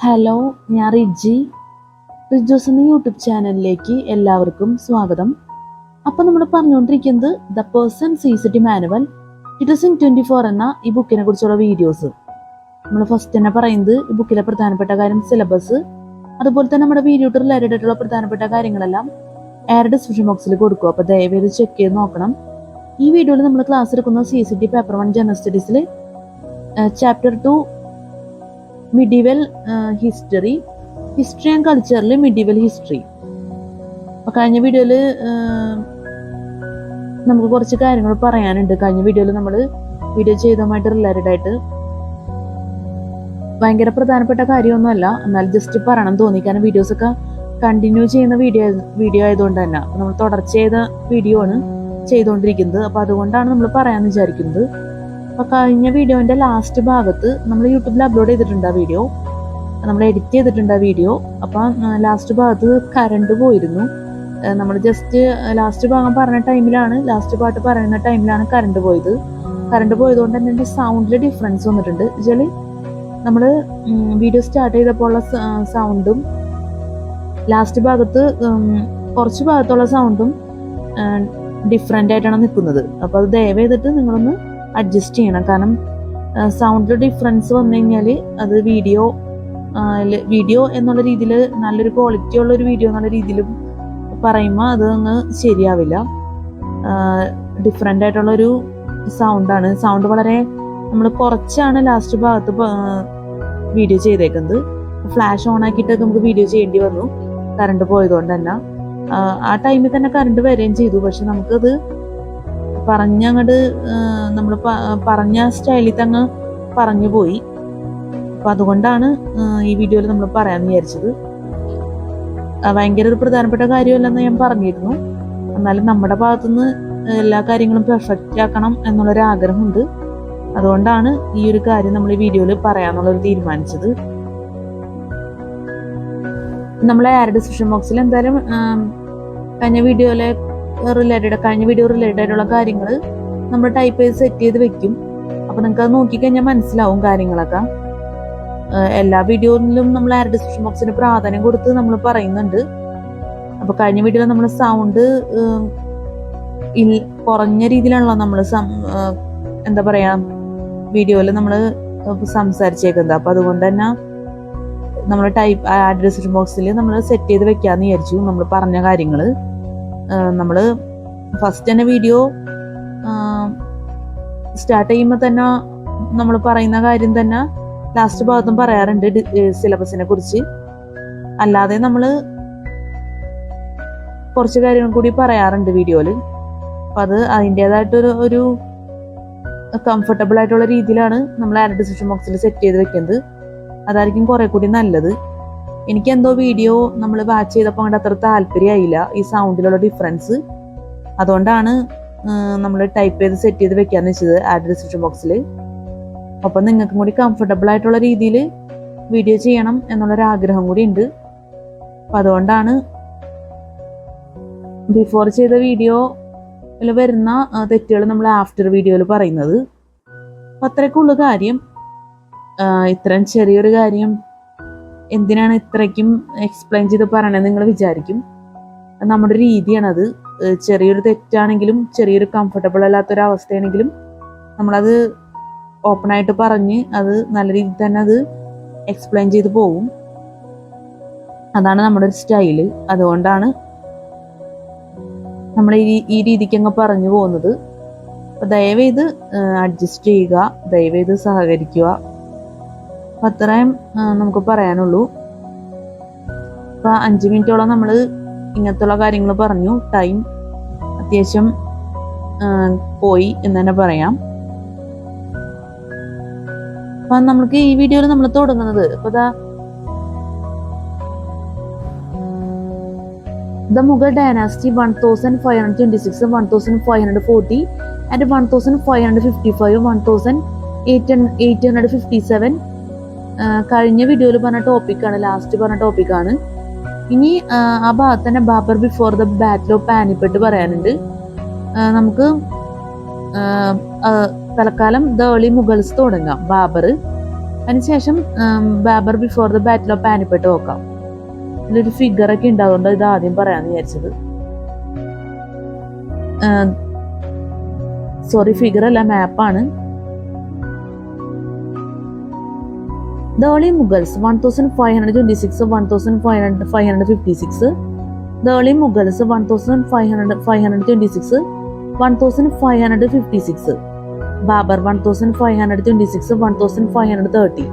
Hello, ഞാൻ റിജോസ് എന്ന YouTube ചാനലിലേക്ക് എല്ലാവർക്കും സ്വാഗതം. അപ്പം നമ്മൾ പറഞ്ഞുകൊണ്ടിരിക്കുന്നത് ദ പേഴ്സൺ സീസിറ്റി മാനുവൽ 2024 എന്ന ഈ ബുക്കിനെ കുറിച്ചുള്ള വീഡിയോസ്. നമ്മൾ ഫസ്റ്റ് തന്നെ പറയുന്നത് ഈ ബുക്കിലെ പ്രധാനപ്പെട്ട കാര്യം സിലബസ്, അതുപോലെ തന്നെ നമ്മുടെ വീഡിയോട്ട് റിലേറ്റഡ് ആയിട്ടുള്ള പ്രധാനപ്പെട്ട കാര്യങ്ങളെല്ലാം എയർ ഡിസ്ക്രിപ്ഷൻ ബോക്സിൽ കൊടുക്കും. അപ്പോൾ ദയവേത് ചെക്ക് ചെയ്ത് നോക്കണം. ഈ വീഡിയോയിൽ നമ്മൾ ക്ലാസ് എടുക്കുന്ന CCT പേപ്പർ 1 ജനറൽ സ്റ്റഡീസിൽ ചാപ്റ്റർ 2 മിഡീവൽ ഹിസ്റ്ററി ആൻഡ് കൾച്ചറിൽ മിഡീവൽ ഹിസ്റ്ററി. അപ്പോൾ കഴിഞ്ഞ വീഡിയോയിൽ നമുക്ക് കുറച്ച് കാര്യങ്ങൾ പറയാനുണ്ട്. കഴിഞ്ഞ വീഡിയോയിൽ നമ്മൾ വീഡിയോ ചെയ്തതുമായിട്ട് റിലേറ്റഡ് ആയിട്ട് ഭയങ്കര പ്രധാനപ്പെട്ട കാര്യമൊന്നുമല്ല, എന്നാൽ ജസ്റ്റ് പറയണം തോന്നി. കാരണം വീഡിയോസൊക്കെ കണ്ടിന്യൂ ചെയ്യുന്ന വീഡിയോ ആയതുകൊണ്ട് തന്നെ നമ്മൾ തുടർച്ച ചെയ്ത വീഡിയോ ആണ് ചെയ്തുകൊണ്ടിരിക്കുന്നത്. അപ്പോൾ അതുകൊണ്ടാണ് നമ്മൾ പറയാമെന്ന് വിചാരിക്കുന്നത്. അപ്പോൾ കഴിഞ്ഞ വീഡിയോൻ്റെ ലാസ്റ്റ് ഭാഗത്ത് നമ്മൾ യൂട്യൂബിൽ അപ്ലോഡ് ചെയ്തിട്ടുണ്ട് ആ വീഡിയോ, നമ്മൾ എഡിറ്റ് ചെയ്തിട്ടുണ്ട് ആ വീഡിയോ. അപ്പം ലാസ്റ്റ് ഭാഗത്ത് കറണ്ട് പോയിരുന്നു. നമ്മൾ ജസ്റ്റ് ലാസ്റ്റ് ഭാഗം പറഞ്ഞ ടൈമിലാണ്, ലാസ്റ്റ് പാട്ട് പറയുന്ന ടൈമിലാണ് കറണ്ട് പോയത്. കറണ്ട് പോയതുകൊണ്ട് തന്നെ എൻ്റെ സൗണ്ടിൽ ഡിഫറൻസ് വന്നിട്ടുണ്ട്. വെച്ചാൽ നമ്മൾ വീഡിയോ സ്റ്റാർട്ട് ചെയ്തപ്പോൾ ഉള്ള സൗണ്ടും ലാസ്റ്റ് ഭാഗത്ത് കുറച്ച് ഭാഗത്തുള്ള സൗണ്ടും ഡിഫറെൻ്റ് ആയിട്ടാണ് നിൽക്കുന്നത്. അപ്പോൾ അത് ദയവ് ചെയ്തിട്ട് നിങ്ങളൊന്ന് അഡ്ജസ്റ്റ് ചെയ്യണം. കാരണം സൗണ്ടിൽ ഡിഫറൻസ് വന്നു കഴിഞ്ഞാൽ അത് വീഡിയോ എന്നുള്ള രീതിയിൽ നല്ലൊരു ക്വാളിറ്റി ഉള്ളൊരു വീഡിയോ എന്നുള്ള രീതിയിലും പറയുമ്പോൾ അത് അങ്ങ് ശരിയാവില്ല. ഡിഫറെൻ്റ് ആയിട്ടുള്ളൊരു സൗണ്ടാണ്. സൗണ്ട് വളരെ നമ്മൾ കുറച്ചാണ് ലാസ്റ്റ് ഭാഗത്ത് വീഡിയോ ചെയ്തേക്കുന്നത്. ഫ്ലാഷ് ഓൺ ആക്കിയിട്ടൊക്കെ നമുക്ക് വീഡിയോ ചെയ്യേണ്ടി വന്നു കറണ്ട് പോയതുകൊണ്ട് തന്നെ. ആ ടൈമിൽ തന്നെ കറണ്ട് വരികയും ചെയ്തു. പക്ഷെ നമുക്കത് പറഞ്ഞങ്ങോട്ട് നമ്മൾ പറഞ്ഞ സ്റ്റൈലിൽ തന്നെ പറഞ്ഞു പോയി. അപ്പം അതുകൊണ്ടാണ് ഈ വീഡിയോയിൽ നമ്മൾ പറയാമെന്ന് വിചാരിച്ചത്. ഭയങ്കര ഒരു പ്രധാനപ്പെട്ട കാര്യമല്ലെന്ന് ഞാൻ പറഞ്ഞിരുന്നു. എന്നാലും നമ്മുടെ ഭാഗത്തുനിന്ന് എല്ലാ കാര്യങ്ങളും പെർഫെക്റ്റ് ആക്കണം എന്നുള്ളൊരു ആഗ്രഹമുണ്ട്. അതുകൊണ്ടാണ് ഈ ഒരു കാര്യം നമ്മൾ ഈ വീഡിയോയിൽ പറയാമെന്നുള്ളൊരു തീരുമാനിച്ചത്. നമ്മളെ എയർ ഡിസ്ക്രിപ്ഷൻ ബോക്സിൽ എന്തായാലും കഴിഞ്ഞ വീഡിയോ റിലേറ്റഡ് ആയിട്ടുള്ള കാര്യങ്ങൾ നമ്മൾ ടൈപ്പ് ചെയ്ത് സെറ്റ് ചെയ്ത് വെക്കും. അപ്പൊ നിങ്ങൾക്ക് അത് നോക്കിക്കഴിഞ്ഞാൽ മനസ്സിലാവും കാര്യങ്ങളൊക്കെ. എല്ലാ വീഡിയോയിലും നമ്മൾ എയർ ഡിസ്ക്രിപ്ഷൻ ബോക്സിന് പ്രാധാന്യം കൊടുത്ത് നമ്മൾ പറയുന്നുണ്ട്. അപ്പൊ കഴിഞ്ഞ വീഡിയോയിൽ നമ്മൾ സൗണ്ട് കുറഞ്ഞ രീതിയിലാണല്ലോ നമ്മൾ എന്താ പറയാ വീഡിയോയിൽ നമ്മൾ സംസാരിച്ചേക്കുന്നത്. അപ്പൊ അതുകൊണ്ട് തന്നെ നമ്മൾ എയർ ഡിസ്ക്രിപ്ഷൻ ബോക്സിൽ നമ്മൾ സെറ്റ് ചെയ്ത് വെക്കാന്ന് വിചാരിച്ചു. നമ്മൾ പറഞ്ഞ കാര്യങ്ങൾ നമ്മൾ ഫസ്റ്റ് തന്നെ വീഡിയോ സ്റ്റാർട്ട് ചെയ്യുമ്പോൾ തന്നെ നമ്മൾ പറയുന്ന കാര്യം തന്നെ ലാസ്റ്റ് ഭാഗത്തും പറയാറുണ്ട് സിലബസിനെ കുറിച്ച്. അല്ലാതെ നമ്മൾ കുറച്ച് കാര്യങ്ങൾ കൂടി പറയാറുണ്ട് വീഡിയോയിൽ. അപ്പം അത് അതിൻ്റെതായിട്ടൊരു കംഫർട്ടബിൾ ആയിട്ടുള്ള രീതിയിലാണ് നമ്മൾ എയർ ഡിസ്ക്രിപ്ഷൻ ബോക്സിൽ സെറ്റ് ചെയ്ത് വെക്കുന്നത്. അതായിരിക്കും കുറെ കൂടി നല്ലത്. എനിക്കെന്തോ വീഡിയോ നമ്മൾ വാച്ച് ചെയ്തപ്പോൾ അങ്ങോട്ട് അത്ര താല്പര്യമായില്ല ഈ സൗണ്ടിലുള്ള ഡിഫറൻസ്. അതുകൊണ്ടാണ് നമ്മൾ ടൈപ്പ് ചെയ്ത് സെറ്റ് ചെയ്ത് വെക്കാന്ന് വെച്ചത് എയർ ഡിസ്ക്രിപ്ഷൻ ബോക്സിൽ. അപ്പം നിങ്ങൾക്കും കൂടി കംഫർട്ടബിൾ ആയിട്ടുള്ള രീതിയിൽ വീഡിയോ ചെയ്യണം എന്നുള്ളൊരാഗ്രഹം കൂടി ഉണ്ട്. അപ്പം അതുകൊണ്ടാണ് ബിഫോർ ചെയ്ത വീഡിയോയിൽ വരുന്ന തെറ്റുകൾ നമ്മൾ ആഫ്റ്റർ വീഡിയോയിൽ പറയുന്നത്. അപ്പം അത്രയ്ക്കുള്ള കാര്യം. ഇത്രയും ചെറിയൊരു കാര്യം എന്തിനാണ് ഇത്രയ്ക്കും എക്സ്പ്ലെയിൻ ചെയ്ത് പറയണതെന്ന് നിങ്ങൾ വിചാരിക്കും. നമ്മുടെ രീതിയാണത്. ചെറിയൊരു തെറ്റാണെങ്കിലും ചെറിയൊരു കംഫർട്ടബിൾ അല്ലാത്തൊരവസ്ഥയാണെങ്കിലും നമ്മളത് ഓപ്പണായിട്ട് പറഞ്ഞ് അത് നല്ല രീതിയിൽ തന്നെ അത് എക്സ്പ്ലെയിൻ ചെയ്ത് പോകും. അതാണ് നമ്മുടെ ഒരു സ്റ്റൈല്. അതുകൊണ്ടാണ് നമ്മൾ ഈ രീതിക്ക് അങ്ങ് പറഞ്ഞു പോകുന്നത്. അപ്പം ദയവേത് അഡ്ജസ്റ്റ് ചെയ്യുക, ദയവേത് സഹകരിക്കുക. അപ്പം അത്രയും നമുക്ക് പറയാനുള്ളൂ. അപ്പം 5 മിനിറ്റോളം നമ്മൾ ഇങ്ങനത്തുള്ള കാര്യങ്ങൾ പറഞ്ഞു. ടൈം അത്യാവശ്യം പോയി എന്ന് തന്നെ പറയാം. അപ്പം നമുക്ക് ഈ വീഡിയോയിൽ നമ്മൾ തുടങ്ങുന്നത് ഇപ്പൊ ദ മുഗൾ ഡൈനാസ്റ്റി 1526, 1540 and 1555, 1857 കഴിഞ്ഞ വീഡിയോയിൽ പറഞ്ഞ ടോപ്പിക്കാണ്, ലാസ്റ്റ് പറഞ്ഞ ടോപ്പിക്കാണ്. ഇനി ആ ഭാഗത്ത് തന്നെ Babur before the battle of Panipat പറയാനുണ്ട്. നമുക്ക് തൽക്കാലം ദ ഏർലി മുഗൾസ് തുടങ്ങാം. ബാബർ അതിനുശേഷം Babur before the battle of Panipat നോക്കാം. ഇതിലൊരു ഫിഗറൊക്കെ ഉണ്ട്, അതുകൊണ്ട് ഇത് ആദ്യം പറയാമെന്ന് വിചാരിച്ചത്. സോറി, ഫിഗർ അല്ല, മാപ്പാണ്. The early Mughals 1526 1556. The early Mughals 1526 1556. Babur 1526 1530.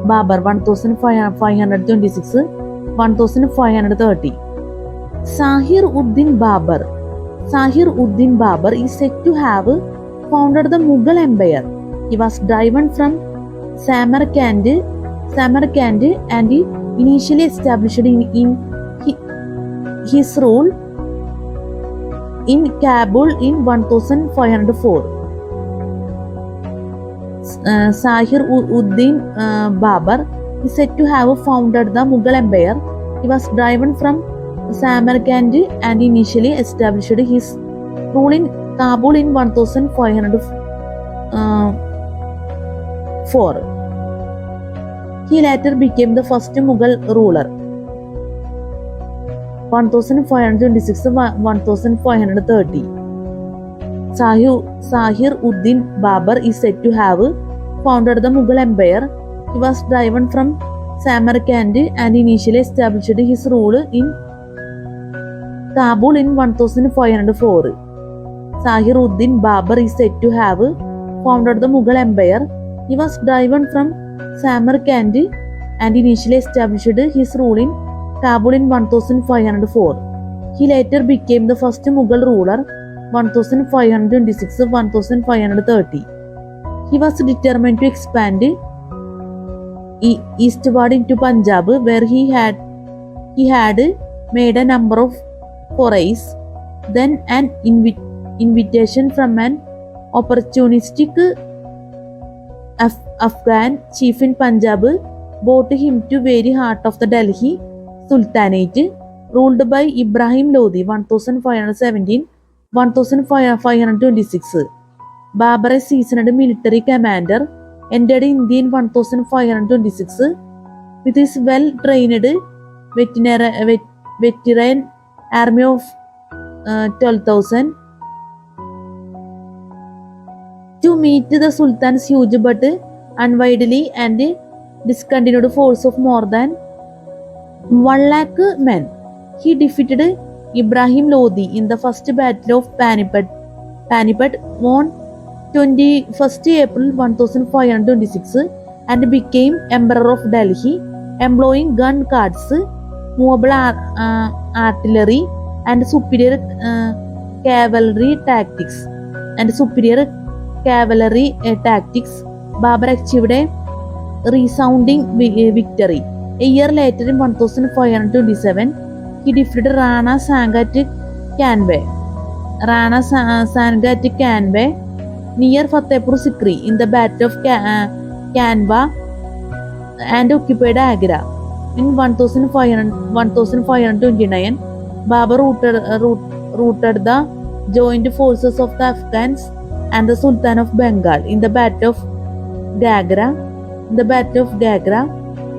Babur 1526 1530. Sahir Uddin Babur is said to have founded the Mughal Empire. He was driven from Samarkand and initially established in his rule in Kabul in 1504. Sahir Uddin Babur is said to have founded the Mughal Empire. He was driven from Samarkand and initially established his rule in Kabul in 1504. He later became the first Mughal ruler. 1526 1530. Sahir Uddin Babur is said to have founded the Mughal Empire. He was driven from Samarkand and initially established his rule in Kabul in 1504. Sahir Uddin Babur is said to have founded the Mughal Empire. He was driven from Samarkand and initially established his rule in Kabul in 1504. He later became the first Mughal ruler 1526 1530. He was determined to expand eastward into Punjab, where he had made a number of forays. Then an invitation from an opportunistic Afghan chief in Punjab brought him to very heart of the Delhi Sultanate, ruled by Ibrahim Lodi 1517 1526. Babur, a seasoned military commander, entered India in 1526 with his well-trained veteran army of 12,000 to meet the Sultan's huge but unwieldy and discontinued force of more than 1 lakh men. He defeated Ibrahim Lodi in the first battle of Panipat on 21st April 1526 and became Emperor of Delhi, employing gun carts, movable artillery and superior cavalry tactics. Babur achieved a resounding victory. A year later, in 1527, he defeated Rana Sanga at Kanve near Fatehpur Sikri in the Battle of Kanva and occupied Agra. In 1529, Babur routed the joint forces of the Afghans and the Sultan of Bengal in the Battle of Gagra,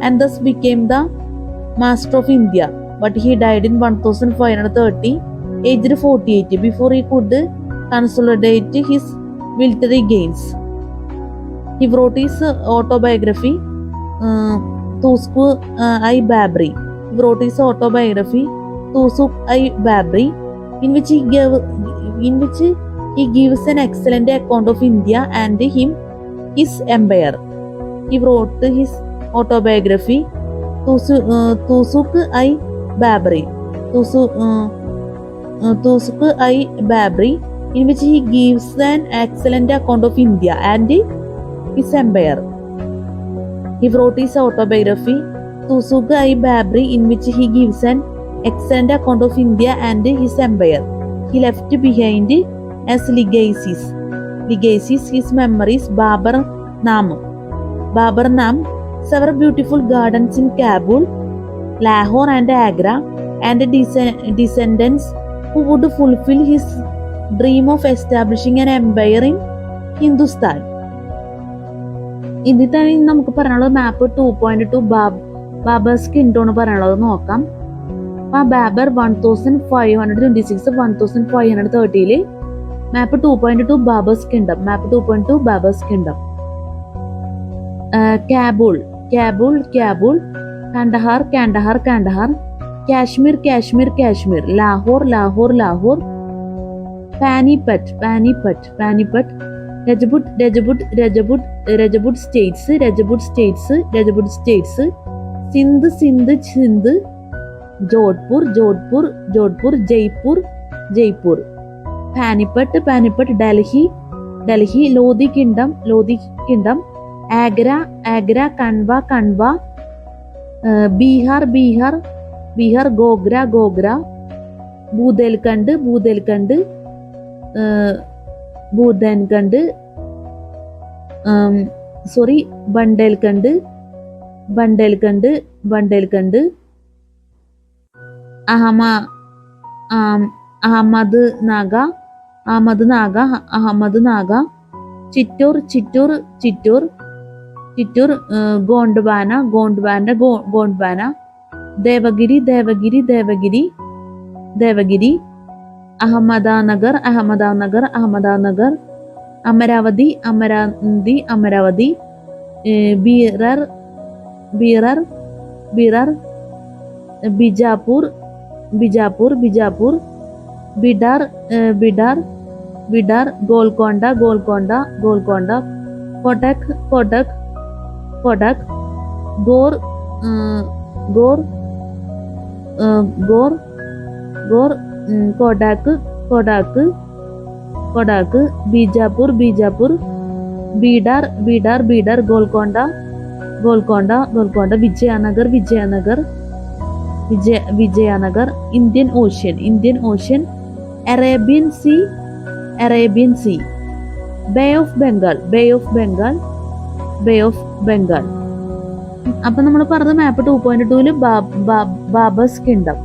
and thus became the master of India. But he died in 1530, aged 48, before he could consolidate his military gains. He wrote his autobiography, Tusuk-i Babri. In which he gives an excellent account of India and his empire. He wrote his autobiography, Tusuk-i Babri, in which he gives an excellent account of India and his empire. He wrote his autobiography, Tusuk-i Babri, in which he gives an excellent account of India and his empire. He left behind as legacies his memories, Babur Nam, several beautiful gardens in Kabul, Lahore and Agra, and descendants who would fulfill his dream of establishing an empire in Hindustan. ഇതിൽ തന്നെ നമുക്ക് പറയാനുള്ളത് മാപ്പ് 2.2 ബാബേഴ്സ് കിൻഡോ എന്ന് പറയാനുള്ളത് നോക്കാം. ആ Babur 1526 1530 map 2.2 Babur's kingdom. Map 2.2 Babur's kingdom. Kabul Kabul Kabul. Kandahar Kandahar Kandahar. Kashmir Kashmir Kashmir. Lahore Lahore Lahore. Panipat Panipat Panipat. Rajput Rajput Rajput Rajput states Rajput states Rajput states. Sindh Sindh Sindh. Jodhpur Jodhpur Jodhpur. Jaipur Jaipur. Panipat Panipat. Delhi Delhi. Lodi kingdom Lodi kingdom. Agra Agra. Khanwa Khanwa. Bihar Bihar Bihar. Ghaghra Ghaghra. Bundelkhand Bundelkhand Bundelkhand. Sorry Bundelkhand ബണ്ടേൽഖണ്ഡ് ബണ്ടേൽഖണ്ഡ്. Ahmadnagar Ahmadnagar Ahmadnagar. Chittor Chittor Chittor Chittor. Gondwana Gondwana Gondwana. Devagiri Devagiri Devagiri Devagiri. Ahmadnagar Ahmadnagar Ahmadnagar. Amaravati Amaravati Amaravati. Berar Berar Berar. Bijapur Bijapur Bijapur. Bidar Bidar Bidar. Golconda Golconda Golconda. Cuttack Cuttack Cuttack. Gaur Gaur Gaur Gaur. Cuttack Cuttack Cuttack. Bijapur Bijapur. Bidar Bidar Bidar. Golconda Golconda Golconda. Vijayanagar Vijayanagar Vijayanagar. Indian Ocean Indian Ocean. Arabian Sea Arabian Sea. Bay of Bengal Bay of Bengal Bay of Bengal. അപ്പൊ നമ്മൾ പറഞ്ഞ മാപ്പ് 2.2 ബാബേഴ്സ് കിങ്ഡം.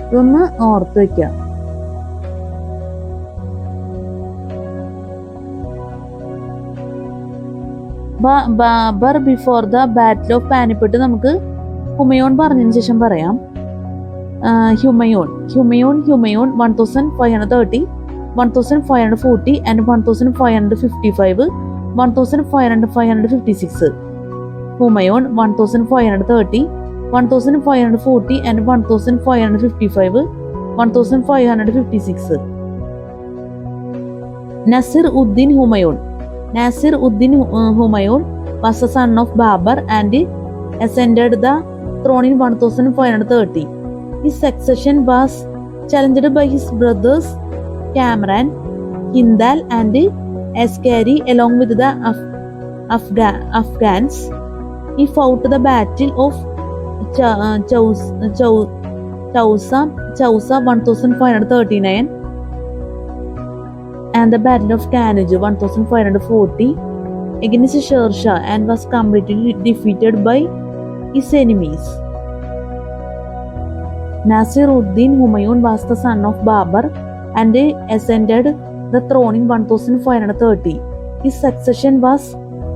ഇതൊന്ന് ഓർത്ത് വെക്കാം. Babur before the battle of Panipat നമുക്ക് ഹുമയൂൺ പറഞ്ഞതിന് ശേഷം പറയാം. Humayun Humayun Humayun 1530 1540 and 1555 1556. Humayun 1530 1540 and 1555 1556. Nasir Uddin Humayun. Nasir Uddin Humayun was the son of Babur and ascended the throne in 1530. His succession was challenged by his brothers Kamran, Hindal and Askari along with the Afghans. He fought the battle of Chausa 1539 and the battle of Kanuj 1540 against Sher Shah and was completely defeated by his enemies. Nasir Uddin Humayun was the son of Babur and ascended the throne in 1530. His succession was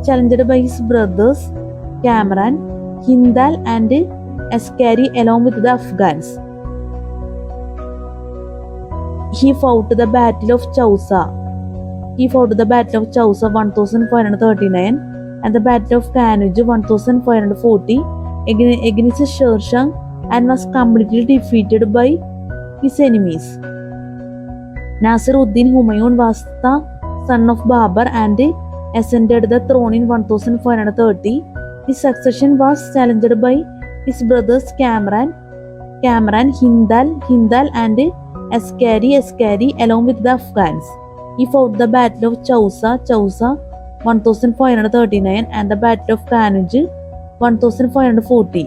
challenged by his brothers Kamran, Hindal and Askari along with the Afghans. He fought the battle of Chausa 1539 and the battle of Kanuj 1540 against Sher Shah and was completely defeated by his enemies. Nasir Uddin Humayun was the son of Babur and ascended the throne in 1530. His succession was challenged by his brothers Kamran, Hindal and Askari along with the Afghans. He fought the battle of Chausa 1539 and the battle of Kanuj 1540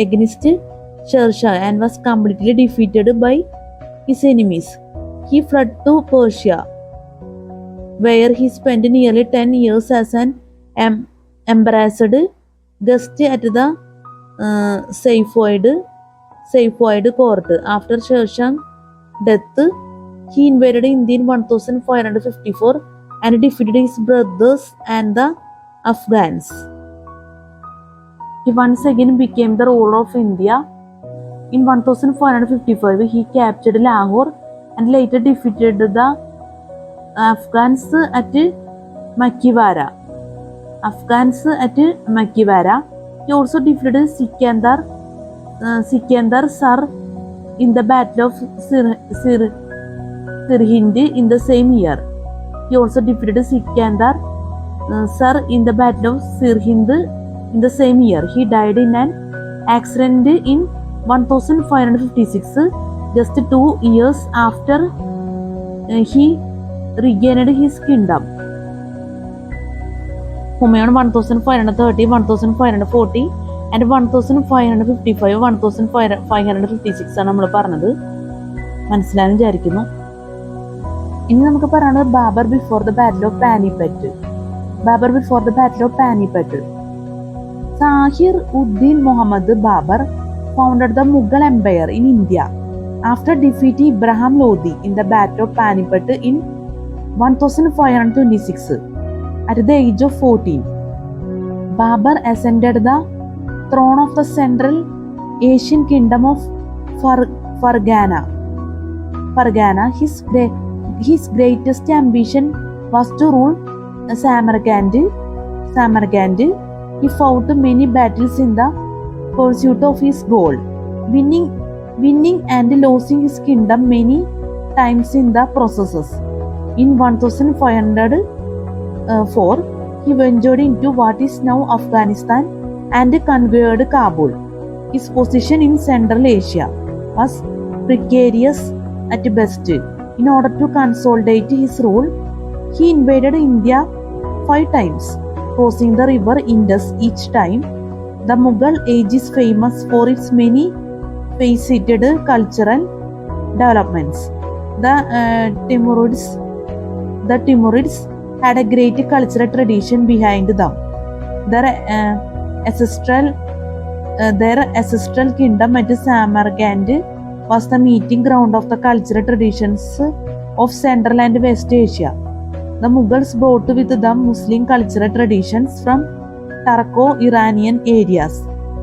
against Sher Shah and was completely defeated by his enemies. He fled to Persia, where he spent nearly 10 years as an embarrassed guest at the Safavid court. After Sher Shah's death, he invaded India in 1554 and defeated his brothers and the Afghans. He once again became the ruler of India. In 1555, he captured Lahore and later defeated the Afghans at Makiwara. He also defeated Sikandar Sar in the Battle of Sirhind in the same year. He also defeated Sikandar Sar in the Battle of Sirhind in the same year. He died in an accident in 1556, just 2 years after he regained his kingdom. Humayun 1530, 1540 and 1555, 1556 ആണ് നമ്മൾ പറഞ്ഞത്. മനസ്സിലായെന്ന് വിചാരിക്കുന്നു. ഇനി നമുക്ക് പറയുന്നത് Babur before the battle of Panipat. Zahir Uddin Muhammad Babur founded the Mughal Empire in India after defeating Ibrahim Lodi in the Battle of Panipat in 1526. At the age of 14, Babur ascended the throne of the Central Asian Kingdom of Fargana. His greatest ambition was to rule Samarkand. He fought many battles in the pursuit of his goal, winning and losing his kingdom many times in the processes. In 1504, he ventured into what is now Afghanistan and conquered Kabul. His position in Central Asia was precarious at best. In order to consolidate his rule, he invaded India 5 times, crossing the river Indus each time. The Mughal age is famous for its many faceted cultural developments. The Timurids had a great cultural tradition behind them. Their ancestral kingdom at Samarkand was the meeting ground of the cultural traditions of Central and West Asia. The Mughals brought with them Muslim cultural traditions from Turco-Iranian areas,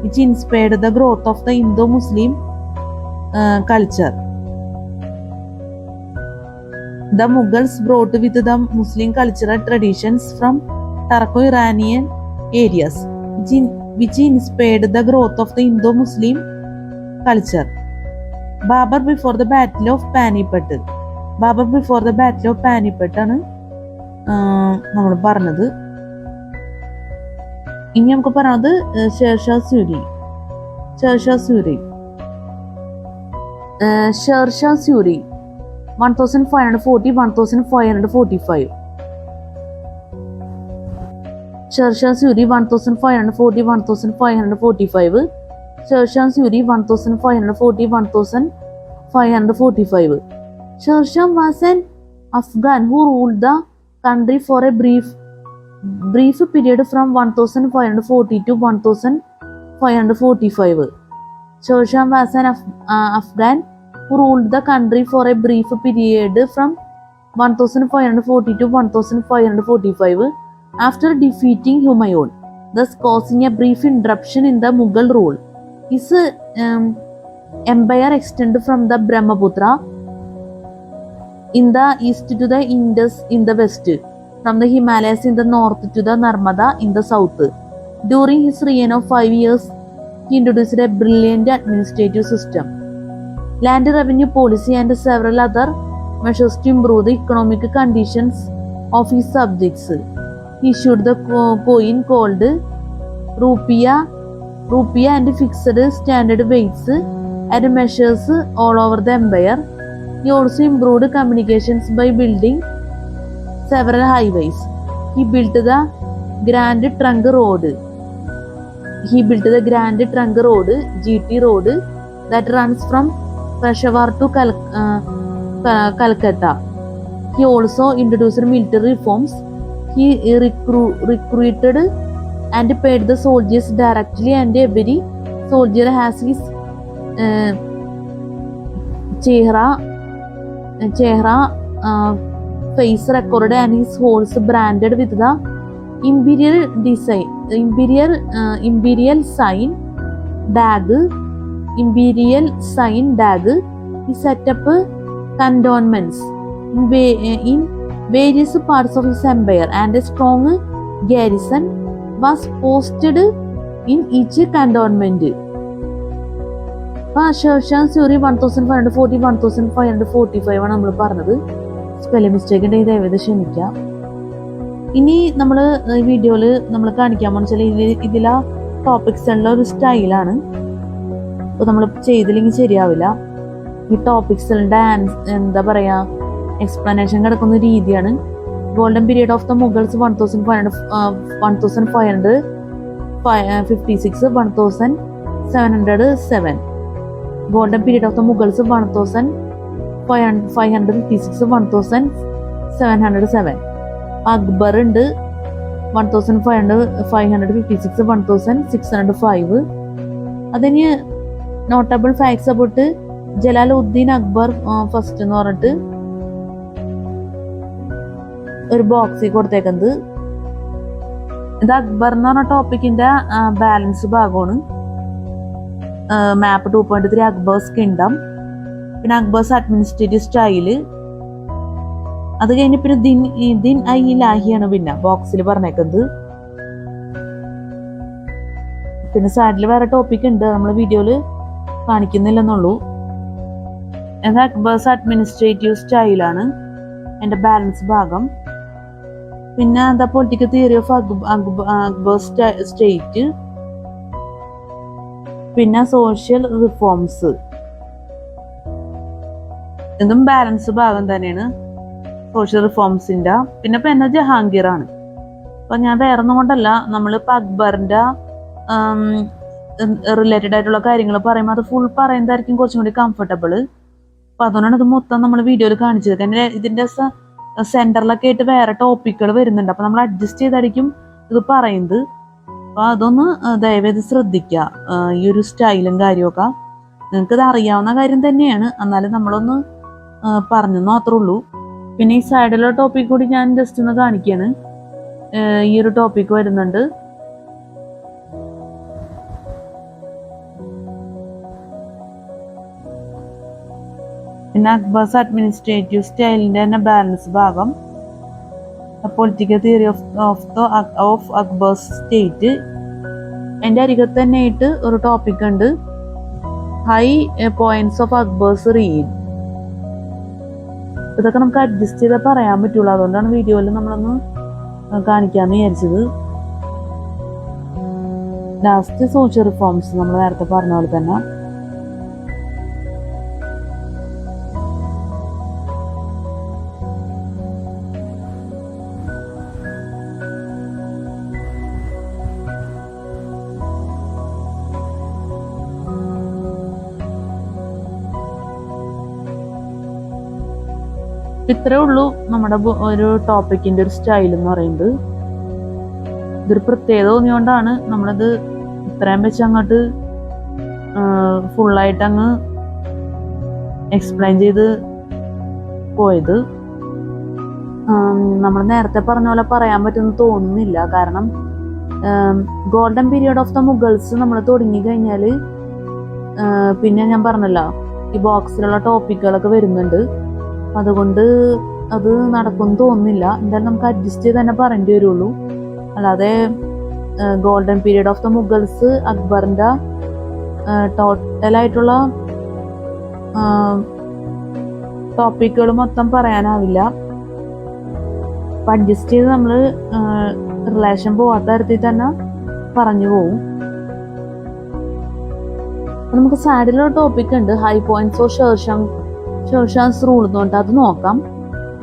which inspired the growth of the Indo-Muslim culture. The Mughals brought with them Muslim cultural traditions from Turco-Iranian areas, which inspired the growth of the Indo-Muslim culture. Babur before the Battle of Panipat ആണ് നമ്മൾ പറഞ്ഞത്. ഇനി നമുക്ക് പറയുന്നത് Sher Shah Suri. Sher Shah Suri 1540, 1545. Sher Shah Suri 1540, 1545. Sher Shah Suri 1540, 1545. Shershah was an Afghan who ruled the country for a brief period from 1540 to 1545. Shershah was an Afghan who ruled the country for a brief period from 1540 to 1545 after defeating Humayun, thus causing a brief interruption in the Mughal rule. His empire extended from the Brahmaputra in the east to the Indus in the west, from the Himalayas in the north to the Narmada in the south. During his reign of 5 years, he introduced a brilliant administrative system, land revenue policy and several other measures to improve the economic conditions of his subjects. He issued the coin called rupiah and fixed standard weights and measures all over the empire. He also improved communications by building several highways. He built the Grand Trunk Road, GT Road, that runs from Peshawar to Calcutta. He also introduced military reforms. He recruited and paid the soldiers directly, and every soldier has his chehra face recorded and his horse branded with the imperial design, imperial sign dag, he set up cantonments in various parts of his empire, and a strong garrison was posted in each cantonment. ഷേർഷാഹ് Suri 1540 1545 ആണ് നമ്മൾ പറഞ്ഞത്. Spelling mistake ഉണ്ടെങ്കിൽ ദയവേത് ക്ഷമിക്കാം. ഇനി നമ്മൾ ഈ വീഡിയോയിൽ നമ്മൾ കാണിക്കാൻ പോകുന്ന ഇതിലാ ടോപ്പിക്സുള്ള ഒരു സ്റ്റൈലാണ്. അപ്പോൾ നമ്മൾ ചെയ്തില്ലെങ്കിൽ ശരിയാവില്ല. ഈ ടോപ്പിക്സുകളുടെ എന്താ പറയുക, എക്സ്പ്ലനേഷൻ കിടക്കുന്ന രീതിയാണ്. Golden period of the Mughals 1556 1707. Golden period of the Mughals 1556 1707. Akbar ഉണ്ട് 1556 1605. അതിന് notable facts about Jalaluddin Akbar first എന്ന് പറഞ്ഞിട്ട് ഒരു ബോക്സിൽ കൊടുത്തേക്കുന്നത്. ഇത് അക്ബർ എന്ന് പറഞ്ഞ ടോപ്പിക്കിന്റെ ബാലൻസ് ഭാഗമാണ്. മാപ്പ് 2.3 അക്ബേഴ്സ് കിങ്ഡം, പിന്നെ അക്ബേഴ്സ് അഡ്മിനിസ്ട്രേറ്റീവ് സ്റ്റൈല്. അത് കഴിഞ്ഞ് പിന്നെ ദിൻ ഐ ലാഹിയാണ് പിന്നെ ബോക്സിൽ പറഞ്ഞേക്കുന്നത്. പിന്നെ സൈഡിൽ വേറെ ടോപ്പിക് ഉണ്ട്, നമ്മൾ വീഡിയോയിൽ കാണിക്കുന്നില്ലെന്നുള്ളൂ. അത് അക്ബേഴ്സ് അഡ്മിനിസ്ട്രേറ്റീവ് സ്റ്റൈലാണ് എൻ്റെ ബാലൻസ് ഭാഗം. പിന്നെ the political theory of Akbar's state, പിന്നെ സോഷ്യൽ റിഫോംസ്. ഇതും ബാലൻസ് ഭാഗം തന്നെയാണ് സോഷ്യൽ റിഫോംസിന്റെ. പിന്നെ പിന്നെ ജഹാംഗീർ ആണ്. അപ്പൊ ഞാൻ വേറെ ഒന്നും കൊണ്ടല്ല, നമ്മളിപ്പോ അക്ബറിന്റെ റിലേറ്റഡ് ആയിട്ടുള്ള കാര്യങ്ങൾ പറയുമ്പോൾ അത് ഫുൾ പറയുന്നതായിരിക്കും കുറച്ചും കൂടി കംഫർട്ടബിൾ. അപ്പൊ അതുകൊണ്ടാണ് ഇത് മൊത്തം നമ്മൾ വീഡിയോയിൽ കാണിച്ചത്. കാരണം ഇതിന്റെ സെന്ററിലൊക്കെ ആയിട്ട് വേറെ ടോപ്പിക്കുകൾ വരുന്നുണ്ട്. അപ്പൊ നമ്മൾ അഡ്ജസ്റ്റ് ചെയ്തായിരിക്കും ഇത് പറയുന്നത്. അപ്പൊ അതൊന്ന് ദയവേത് ശ്രദ്ധിക്കുക. ഈ ഒരു സ്റ്റൈലും കാര്യമൊക്കെ നിങ്ങൾക്ക് ഇത് അറിയാവുന്ന കാര്യം തന്നെയാണ്, എന്നാലും നമ്മളൊന്ന് പറഞ്ഞു മാത്രമേ ഉള്ളൂ. പിന്നെ ഈ സൈഡിലുള്ള ടോപ്പിക് കൂടി ഞാൻ ജസ്റ്റ് ഒന്ന് കാണിക്കാണ്. ഈ ഒരു ടോപ്പിക് വരുന്നുണ്ട്. പിന്നെ അക്ബേഴ്സ് അഡ്മിനിസ്ട്രേറ്റീവ് സ്റ്റൈലിന്റെ തന്നെ ബാലൻസ് ഭാഗം, political theory of Akbar's state. എൻ്റെ അരികത്ത് തന്നെ ആയിട്ട് ഒരു ടോപ്പിക് ഉണ്ട്, high points of Akbar's reign. ഇതൊക്കെ നമുക്ക് അഡ്ജസ്റ്റ് ചെയ്താൽ പറയാൻ പറ്റുള്ളൂ. അതുകൊണ്ടാണ് വീഡിയോയിൽ നമ്മളൊന്ന് കാണിക്കാന്ന് വിചാരിച്ചത്. ലാസ്റ്റ് സോഷ്യൽ റിഫോംസ് നമ്മൾ നേരത്തെ പറഞ്ഞ പോലെ തന്നെ. ഇത്രേ ഉള്ളൂ നമ്മുടെ ഒരു ടോപ്പിക്കിന്റെ ഒരു സ്റ്റൈൽ എന്ന് പറയുന്നത്. ഇതൊരു പ്രത്യേകത തോന്നിയോണ്ടാണ് നമ്മളത് ഇത്രയും വെച്ച് അങ്ങോട്ട് ഫുള്ളായിട്ട് അങ്ങ് എക്സ്പ്ലെയിൻ ചെയ്ത് പോയത്. നമ്മൾ നേരത്തെ പറഞ്ഞ പോലെ പറയാൻ പറ്റുമെന്ന് തോന്നുന്നില്ല. കാരണം golden period of the Mughals നമ്മൾ തുടങ്ങി കഴിഞ്ഞാൽ പിന്നെ ഞാൻ പറഞ്ഞല്ലോ ഈ ബോക്സിലുള്ള ടോപ്പിക്കുകളൊക്കെ വരുന്നുണ്ട്. അതുകൊണ്ട് അത് നടക്കുമെന്ന് തോന്നുന്നില്ല. എന്തായാലും നമുക്ക് അഡ്ജസ്റ്റ് ചെയ്ത് തന്നെ പറയേണ്ടി വരുള്ളൂ. അല്ലാതെ golden period of the Mughals അക്ബറിന്റെ ടോട്ടലായിട്ടുള്ള ടോപ്പിക്കുകൾ മൊത്തം പറയാനാവില്ല. അപ്പം അഡ്ജസ്റ്റ് ചെയ്ത് നമ്മൾ റിലേഷൻ പോവാത്ത തരത്തിൽ തന്നെ പറഞ്ഞു പോവും. നമുക്ക് സൈഡിലുള്ള ടോപ്പിക് ഉണ്ട്, high points of Sher Shah's rule എന്ന് പറഞ്ഞിട്ട് അത് നോക്കാം.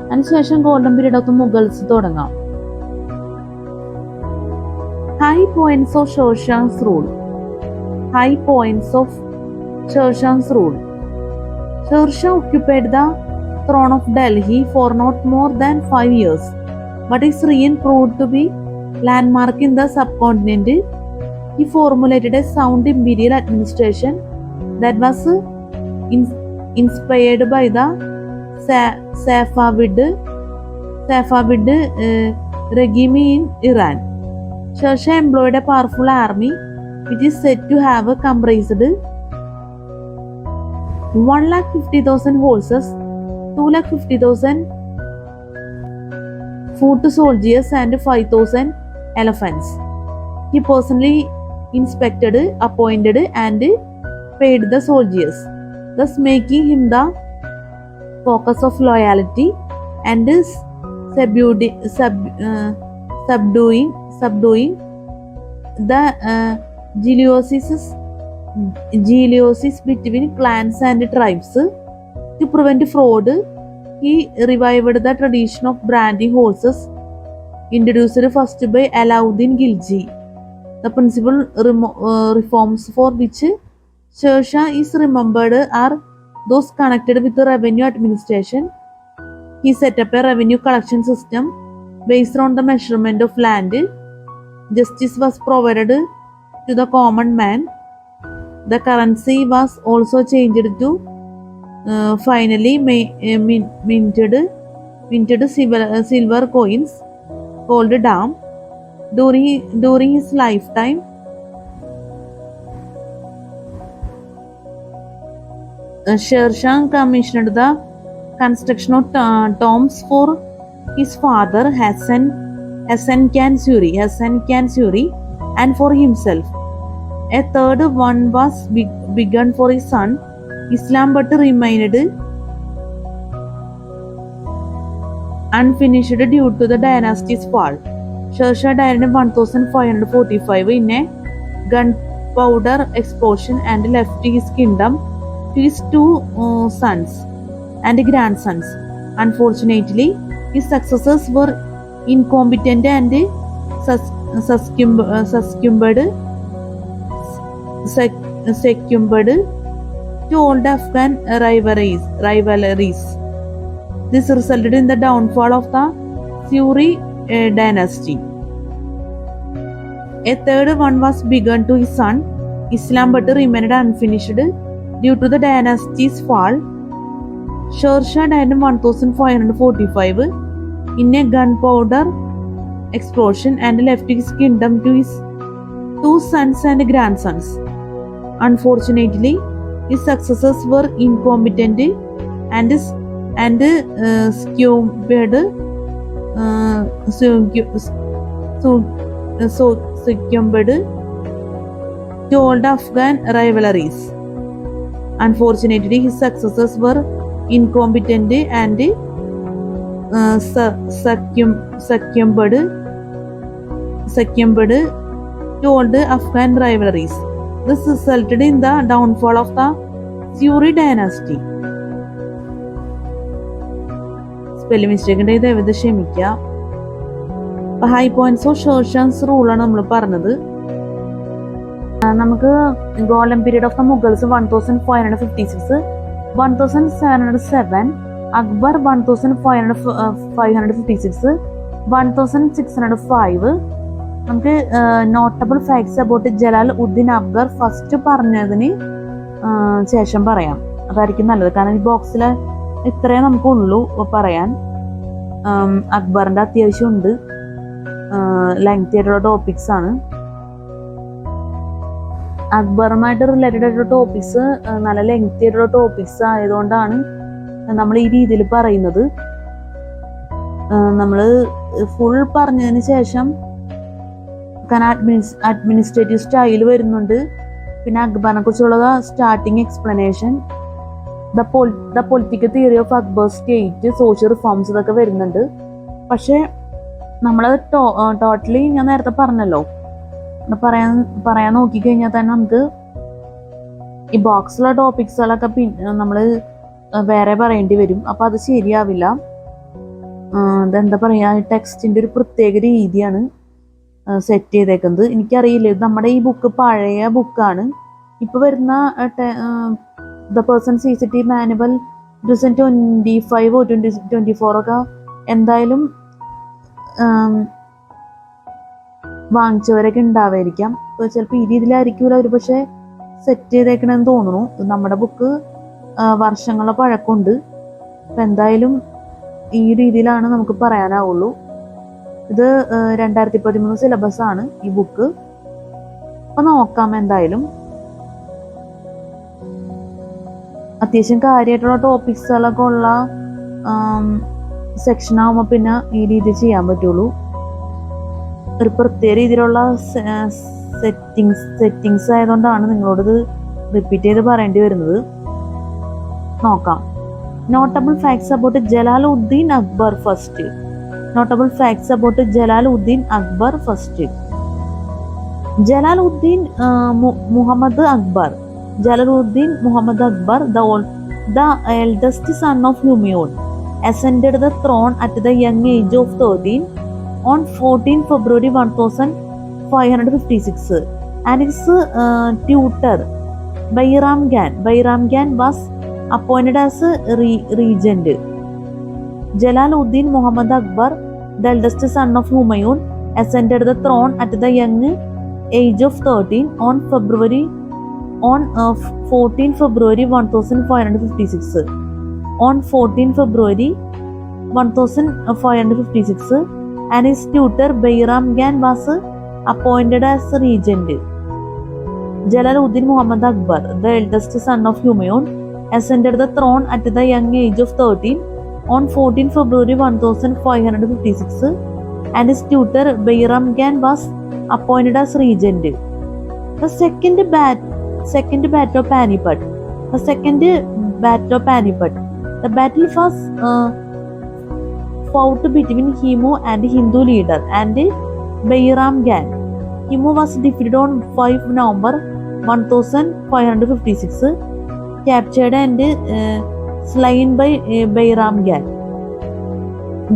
അതിനുശേഷം golden period of the Mughals തുടങ്ങാം. High points of Sher Shah's rule. High points of Sher Shah's rule. Sher occupied the throne of Delhi for not more than 5 years, but his reign proved to be landmark in the subcontinent. He formulated a sound imperial administration that was inspired by the Safavid regime in Iran. Sher employed a powerful army which is said to have comprised 1,50,000 horses, 2,50,000 foot soldiers and 5,000 elephants. He personally inspected, appointed and paid the soldiers, thus making him the focus of loyalty and subduing the jealousies between clans and tribes. To prevent fraud, he revived the tradition of branding horses introduced first by Alauddin Khilji. The principal reforms for which Sher Shah is remembered are those connected with the revenue administration. He set up a revenue collection system based on the measurement of land. Justice was provided to the common man. The currency was also changed to finally minted silver coins called dam. During his lifetime, Sher Shah commissioned the construction of tombs for his father Hassan Khan Suri and for himself. A third one was begun for his son Islam but remained unfinished due to the dynasty's fall. Sher Shah died in 1545 in a gunpowder explosion and left his kingdom to his two sons and grandsons. Unfortunately, his successors were incompetent and succumbed to old Afghan rivalries. This resulted in the downfall of the Suri dynasty. A third one was begun to his son Islam but remained unfinished due to the dynasty's fall. Sher Shah died in 1545 in a gunpowder explosion and left his kingdom to his two sons and grandsons. Unfortunately, his successors were incompetent and succumbed to old Afghan rivalries. Unfortunately, his successors were incompetent and succumbed to old Afghan rivalries. This resulted in the downfall of the Suri dynasty. Spelling mistake ഉണ്ടെങ്കിൽ ദയവേത് ക്ഷമിക്കുക. അപ്പൊ high points of Sher Shaz റൂളാണ് നമ്മൾ പറഞ്ഞത്. നമുക്ക് golden period of the Mughals 1556, 1707, Akbar 1556, 1605. നമുക്ക് notable facts about Jalal Uddin Akbar first പറഞ്ഞതിന് ശേഷം പറയാം. അതായിരിക്കും നല്ലത്. കാരണം ഈ ബോക്സിൽ ഇത്രയും നമുക്കുള്ളൂ പറയാൻ. അക്ബറിന്റെ അത്യാവശ്യം ഉണ്ട്, ലെങ്തി ആയിട്ടുള്ള ടോപ്പിക്സ് ആണ്. അക്ബറുമായിട്ട് റിലേറ്റഡ് ആയിട്ടുള്ള ടോപ്പിക്സ് നല്ല ലെങ്തി ആയിട്ടുള്ള ടോപ്പിക്സ് ആയതുകൊണ്ടാണ് നമ്മൾ ഈ രീതിയിൽ പറയുന്നത്. നമ്മൾ ഫുൾ പറഞ്ഞതിന് ശേഷം അഡ്മിനിസ്ട്രേറ്റീവ് സ്റ്റൈൽ വരുന്നുണ്ട്. പിന്നെ അക്ബറിനെ കുറിച്ചുള്ള starting explanation, the political theory of Akbar state, social reforms ഇതൊക്കെ വരുന്നുണ്ട്. പക്ഷെ നമ്മളത് ടോട്ടലി ഞാൻ നേരത്തെ പറഞ്ഞല്ലോ, പറയാൻ നോക്കിക്കഴിഞ്ഞാൽ തന്നെ നമുക്ക് ഈ ബോക്സിലുള്ള ടോപ്പിക്സുകളൊക്കെ നമ്മൾ വേറെ പറയേണ്ടി വരും. അപ്പൊ അത് ശരിയാവില്ല. ഇതെന്താ പറയാ, ടെക്സ്റ്റിന്റെ ഒരു പ്രത്യേക രീതിയാണ് സെറ്റ് ചെയ്തേക്കുന്നത്. എനിക്കറിയില്ല, ഇത് നമ്മുടെ ഈ ബുക്ക് പഴയ ബുക്കാണ്. ഇപ്പൊ വരുന്ന ദ പേഴ്സൺ CCT മാനുവൽ 2025 2024 ഒക്കെ എന്തായാലും വാങ്ങിച്ചവരൊക്കെ ഉണ്ടാവായിരിക്കാം. ചിലപ്പോൾ ഈ രീതിയിലായിരിക്കൂല അവർ പക്ഷെ സെറ്റ് ചെയ്തേക്കണെന്ന് തോന്നുന്നു. നമ്മുടെ ബുക്ക് വർഷങ്ങളെ പഴക്കമുണ്ട്. അപ്പം എന്തായാലും ഈ രീതിയിലാണ് നമുക്ക് പറയാനാവുള്ളൂ. ഇത് 2013 സിലബസ് ആണ് ഈ ബുക്ക്. അപ്പൊ നോക്കാം. എന്തായാലും അത്യാവശ്യം കാര്യമായിട്ടുള്ള ടോപ്പിക്സുകളൊക്കെ ഉള്ള സെക്ഷൻ ആകുമ്പോൾ പിന്നെ ഈ രീതി ചെയ്യാൻ പറ്റുള്ളൂ. ഒരു പ്രത്യേക രീതിയിലുള്ള സെറ്റിങ്സ് ആയതുകൊണ്ടാണ് നിങ്ങളോട് റിപ്പീറ്റ് ചെയ്ത് പറയേണ്ടി വരുന്നത്. നോക്കാം. Notable facts about Jalaluddin Akbar first. Notable facts about Jalaluddin Akbar first. Jalaluddin Muhammad Akbar. Jalaluddin Muhammad Akbar, the eldest son of Humayun, ascended the throne at the young age of 13 on 14 February 1556, and his tutor Bayram Gan was appointed as regent. Jalaluddin Muhammad Akbar, the eldest son of Humayun, ascended the throne at the young age of 13 on 14 February 1556. On 14 February 1556, and his tutor Bayram Gan was appointed as regent. Jalaluddin Muhammad Akbar, the eldest son of Humayun, ascended the throne at the young age of 13 on 14 February 1556, and his tutor Bayram Gan was appointed as regent. The second battle of Panipat. The battle was fought between Himu and Hindu leader and Bayram Gan. Himu was defeated on 5 November 1556, captured and slain by Bayram Gan.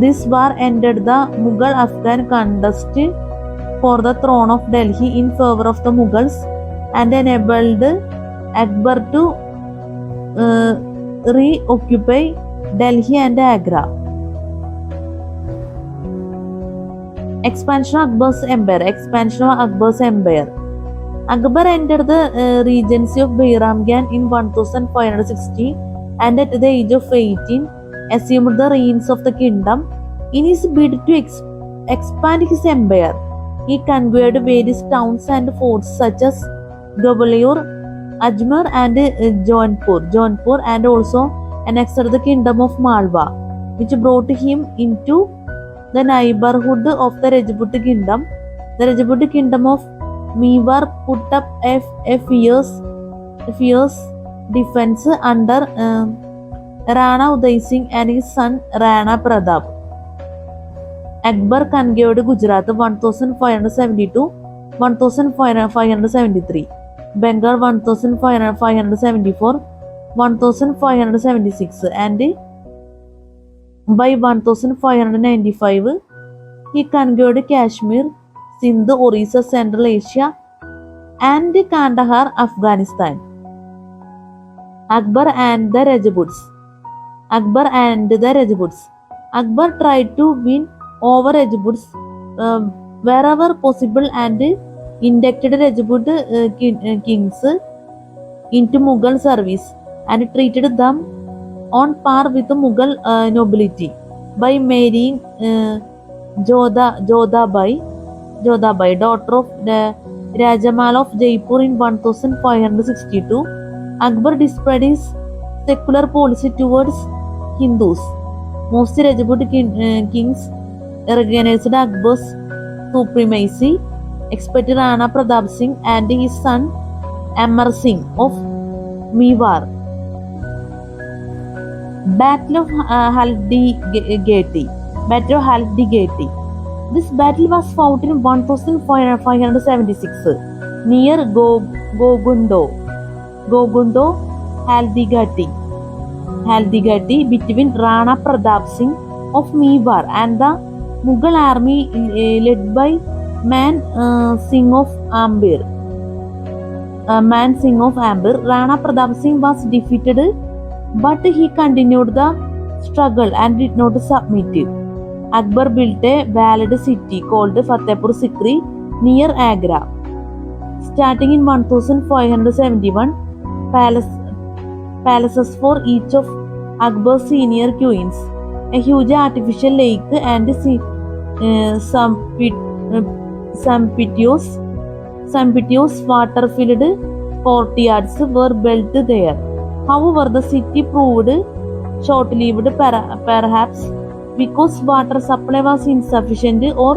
This war ended the Mughal-Afghan contest for the throne of Delhi in favor of the Mughals and enabled Akbar to reoccupy Delhi and Agra. Expansion of Akbar's empire. Akbar entered the regency of Bayram Gan in 1560 and at the age of 18 assumed the reins of the kingdom. In his bid to expand his empire, he conquered various towns and forts such as Gwalior, Ajmer and Jaunpur, and also annexed the kingdom of Malwa, which brought him into the neighborhood of the Rajput kingdom. The Rajput kingdom of Mewar put up a fierce defense under Rana Uday Singh and his son Rana Pratap. Akbar conquered Gujarat 1572-1573. Bengal 1574-1576, and by 1595 he conquered Kashmir, Sindh, Orissa, Central Asia, and Kandahar, Afghanistan. Akbar and the Rajputs. Akbar tried to win over Rajputs wherever possible and inducted Rajput kings into Mughal service and treated them on par with the Mughal nobility by marrying Jodhabai, daughter of the Rajamal of Jaipur in 1562. Akbar displayed his secular policy towards Hindus. Most Rajput kings recognized Akbar's supremacy, except Rana Pratap Singh and his son Amar Singh of Mewar. Battle of Haldigati. This battle was fought in 1576 near Gogundo, Haldigati, between Rana Pratap Singh of Mewar and the Mughal army led by Man Singh of Ambir. Rana Pratap Singh was defeated, but he continued the struggle and did not submit. Akbar built a walled city called Fatehpur Sikri near Agra. Starting in 1571, palaces for each of Akbar's senior queens, a huge artificial lake and sumptuous water-filled courtyards were built there. However, the city proved short-lived, perhaps because water supply was insufficient or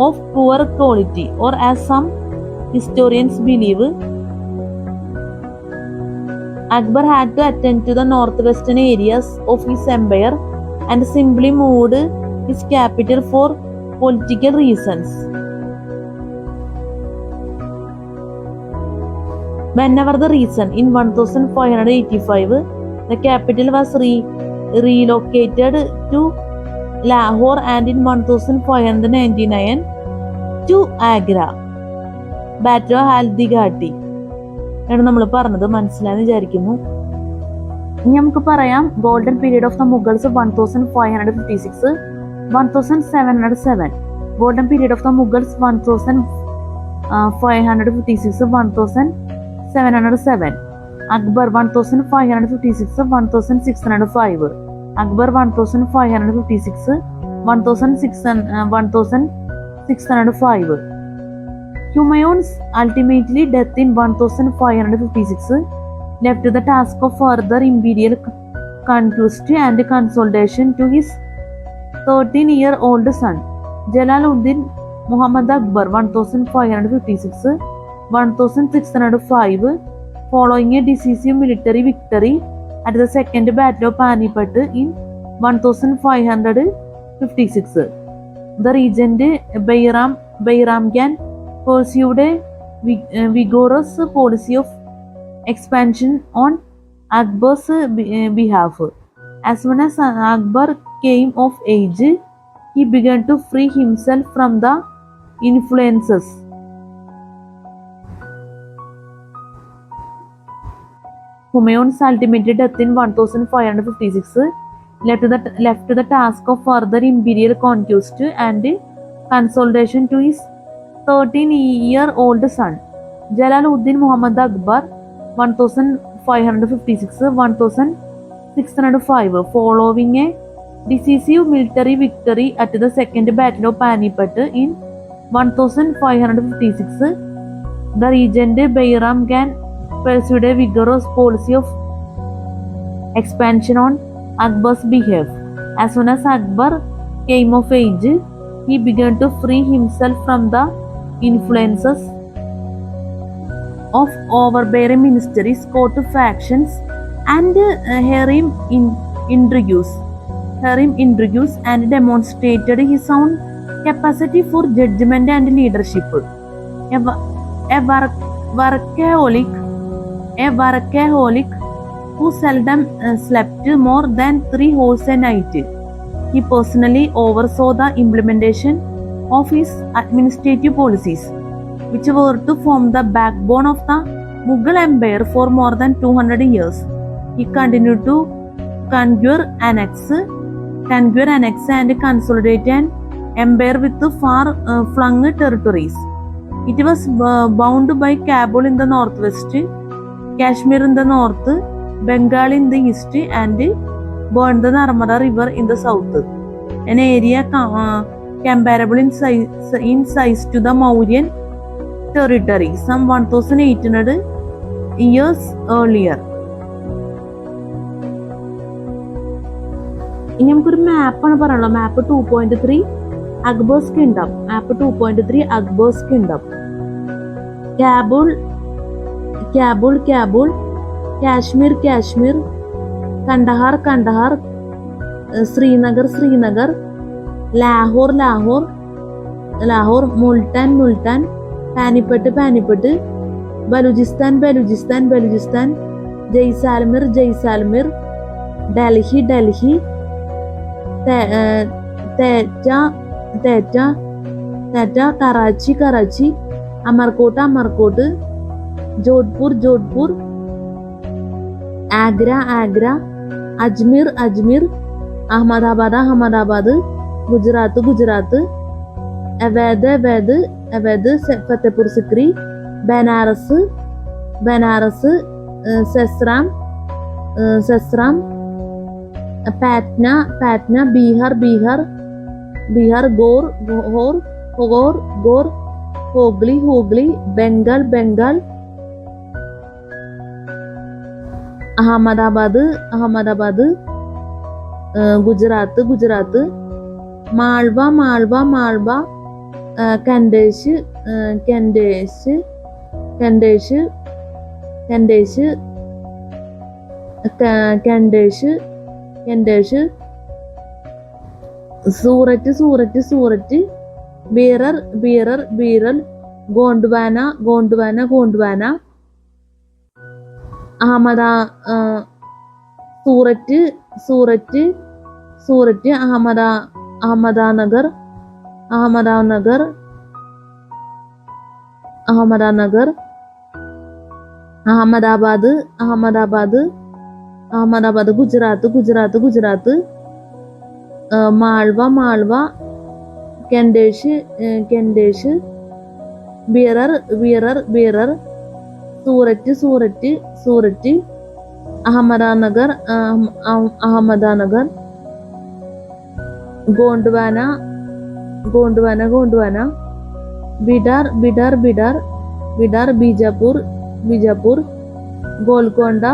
of poor quality, or as some historians believe, Akbar had to attend to the northwestern areas of his empire and simply moved his capital for political reasons. Whenever the reason, in 1585, the capital was relocated to Lahore, and in 1599 to Agra. Battle of Haldighati. ആണ് നമ്മൾ പറഞ്ഞത്. മനസ്സിലായെന്ന് വിചാരിക്കുന്നു. ഇനി നമുക്ക് പറയാം golden period of the Mughals 1556 1707. Golden period of the Mughals 1556 1707. Akbar 1556 1605. Akbar 1556 1605. Humayun's ultimately death in 1556 left the task of further imperial conquest and consolidation to his 13-year-old son, Jalaluddin Muhammad Akbar 1556 1605. Following a decisive military victory at the Second Battle of Panipat in 1556, the regent Bayram Khan pursued a vigorous policy of expansion on Akbar's behalf. As soon as Akbar came of age, he began to free himself from the influences Humayun's ultimate death in 1556 left the task of further imperial conquest and consolidation to his 13-year-old son, Jalaluddin Muhammad Akbar 1556 1605. Following a decisive military victory at the Second Battle of Panipat in 1556, the regent Bayram Khan pursued a vigorous policy of expansion on Akbar's behalf. As soon as Akbar came of age, he began to free himself from the influences of overbearing ministries, court factions, and harem intrigues, and demonstrated his own capacity for judgment and leadership. A workaholic who seldom slept more than 3 hours a night. He personally oversaw the implementation of his administrative policies, which were to form the backbone of the Mughal Empire for more than 200 years. He continued to conquer, annex, and consolidate an empire with far-flung territories. It was bound by Kabul in the northwest, Kashmir in the north, Bengal in the east, and beyond the Narmada River in the south. An area comparable in size to the Mauryan territory some 1800 years earlier. ഇനി നമുക്കൊരു മാപ്പാണ് പറയാനുള്ളത്. Map 2.3 Akbar's kingdom. Map 2.3 Akbar's kingdom. Kabul, Kashmir, Kandahar, Srinagar, Lahore, Multan, Panipat, Baluchistan, Jaisalmer, Delhi, Thatta, Karachi, Amarkot, Jodhpur, Agra, Ajmer, Ahmedabad, Gujarat, Awadh, Fatehpur Sikri, Banaras, Sasaram, Patna, Bihar, Bihar, Gor, Hogli, Bengal, Ahmedabad, Gujarat, Malwa, Khandesh, Surat, Beerar, Gondwana, Surat, Ahmednagar, Ahmedabad, Gujarat, Malwa, Khandesh, Beerar, Surat, Ahmednagar, Gondwana, Bidar, Bijapur, Golconda,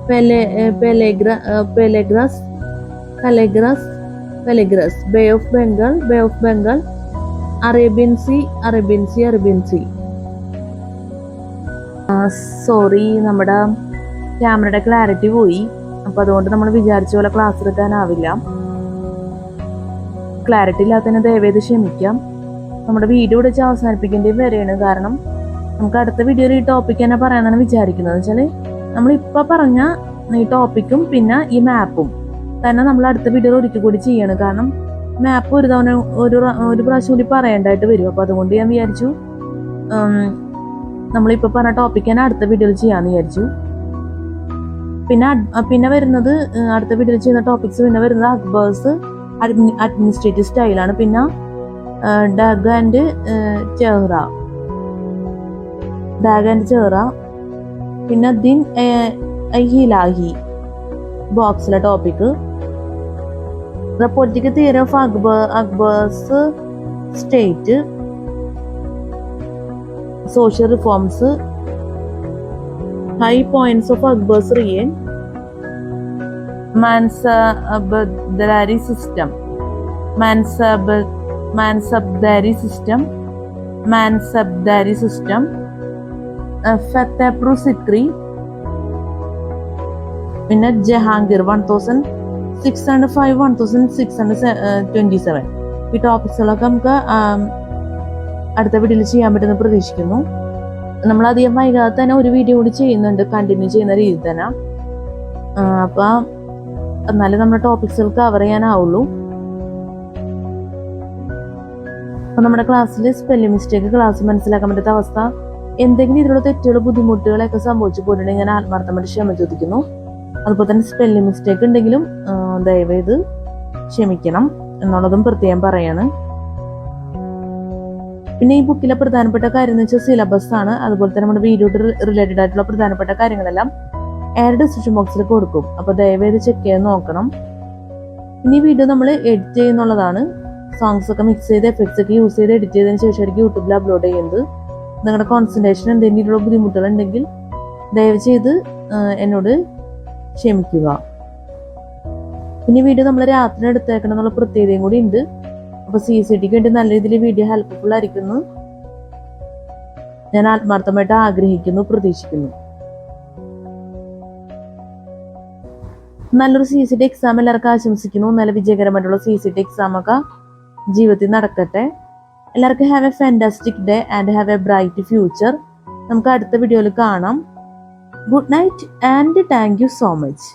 Pelagras, Bay of Bengal, Arabian Sea. Sorry, നമ്മുടെ ക്യാമറയുടെ clarity പോയി. അപ്പോൾ അതുകൊണ്ട് നമ്മൾ വിചാരിച്ച പോലെ class എടുക്കാനാവില്ല. Clarity ഇല്ലാത്തതിന് ദയവേത് ക്ഷമിക്കാം. നമ്മുടെ video വെച്ച് അവസാനിപ്പിക്കേണ്ടി വരെയാണ്. കാരണം നമുക്ക് അടുത്ത വീഡിയോയിൽ ഈ ടോപ്പിക് തന്നെ പറയാനാണ് വിചാരിക്കുന്നത്. വെച്ചാൽ നമ്മളിപ്പോൾ പറഞ്ഞ ഈ ടോപ്പിക്കും പിന്നെ ഈ മാപ്പും തന്നെ നമ്മൾ അടുത്ത വീഡിയോയിൽ ഒരിക്കൽ കൂടി ചെയ്യാണ്. കാരണം മാപ്പ് ഒരു തവണ ഒരു പ്രാവശ്യം കൂടി പറയേണ്ടതായിട്ട് വരും. അപ്പോൾ അതുകൊണ്ട് ഞാൻ വിചാരിച്ചു നമ്മളിപ്പോൾ പറഞ്ഞ ടോപ്പിക് തന്നെ അടുത്ത വീഡിയോയിൽ ചെയ്യാമെന്ന് വിചാരിച്ചു. പിന്നെ വരുന്നത് അടുത്ത വീഡിയോയിൽ ചെയ്യുന്ന ടോപ്പിക്സ് പിന്നെ വരുന്നത് അക്ബേഴ്സ് അഡ്മിനിസ്ട്രേറ്റീവ് സ്റ്റൈലാണ്. പിന്നെ ഡാഗ് ആൻഡ് ചെഹ്റ, പിന്നെ ദിൻ ഹിലാഹി ബോക്സിലെ topic, the political theory of Akbar's state, social reforms, high points of Akbar's reign, Mansabdari system, Fatehpur Sikri, പിന്നെ ജഹാംഗീർ 1605-1627. ഈ ടോപ്പിക്സുകളൊക്കെ നമുക്ക് അടുത്ത വീഡിയോയിൽ ചെയ്യാൻ പറ്റുന്ന പ്രതീക്ഷിക്കുന്നു. നമ്മൾ അധികം വൈകാതെ തന്നെ ഒരു വീഡിയോ കൂടി ചെയ്യുന്നുണ്ട്, കണ്ടിന്യൂ ചെയ്യുന്ന രീതിയിൽ തന്നെ. അപ്പം എന്നാലും നമ്മുടെ ടോപ്പിക്സുകൾ കവർ ചെയ്യാനാവുള്ളൂ. അപ്പം നമ്മുടെ ക്ലാസ്സിൽ സ്പെല്ലിംഗ് മിസ്റ്റേക്ക് ക്ലാസ് മനസ്സിലാക്കാൻ പറ്റാത്ത അവസ്ഥ, എന്തെങ്കിലും ഇതിലുള്ള തെറ്റുകൾ ബുദ്ധിമുട്ടുകളൊക്കെ സംഭവിച്ചു പോയിട്ടുണ്ടെങ്കിൽ ഞാൻ ആത്മാർത്ഥമായിട്ട് ക്ഷമ ചോദിക്കുന്നു. അതുപോലെ തന്നെ സ്പെല്ലിംഗ് മിസ്റ്റേക്ക് ഉണ്ടെങ്കിലും ദയവേത് ക്ഷമിക്കണം എന്നുള്ളതും പ്രത്യേകം പറയാണ്. പിന്നെ ഈ ബുക്കിലെ പ്രധാനപ്പെട്ട കാര്യം എന്ന് വെച്ചാൽ സിലബസ് ആണ്. അതുപോലെ തന്നെ നമ്മുടെ വീഡിയോ റിലേറ്റഡ് ആയിട്ടുള്ള പ്രധാനപ്പെട്ട കാര്യങ്ങളെല്ലാം ഡിസ്ക്രിപ്ഷൻ ബോക്സിൽ കൊടുക്കും. അപ്പോൾ ദയവേത് ചെക്ക് ചെയ്ത് നോക്കണം. പിന്നെ ഈ വീഡിയോ നമ്മൾ എഡിറ്റ് ചെയ്യുന്നുള്ളതാണ്. സോങ്സ് ഒക്കെ മിക്സ് ചെയ്ത് എഫക്ട്സ് ഒക്കെ യൂസ് ചെയ്ത് എഡിറ്റ് ചെയ്തതിന് ശേഷമായിരിക്കും യൂട്യൂബിൽ അപ്ലോഡ് ചെയ്യുന്നത്. നിങ്ങളുടെ കോൺസെൻട്രേഷൻ എന്തെങ്കിലും ബുദ്ധിമുട്ടുകൾ ഉണ്ടെങ്കിൽ ദയവ് ചെയ്ത് എന്നോട് ക്ഷമിക്കുക. പിന്നെ വീഡിയോ നമ്മൾ രാത്രി എടുത്തേക്കണം എന്നുള്ള പ്രത്യേകതയും കൂടി ഉണ്ട്. അപ്പോൾ CCTക്ക് വേണ്ടി നല്ല രീതിയിൽ വീഡിയോ ഹെൽപ്ഫുൾ ആയിരിക്കുന്നു ഞാൻ ആത്മാർത്ഥമായിട്ട് ആഗ്രഹിക്കുന്നു, പ്രതീക്ഷിക്കുന്നു. നല്ലൊരു CCT എക്സാം എല്ലാവർക്കും ആശംസിക്കുന്നു. നല്ല വിജയകരമായിട്ടുള്ള CCT എക്സാം ഒക്കെ ജീവിതത്തിൽ നടക്കട്ടെ. എല്ലാവർക്കും have A fantastic day and have A bright future. നമുക്ക് അടുത്ത വീഡിയോയിൽ കാണാം. Good night and thank you so much.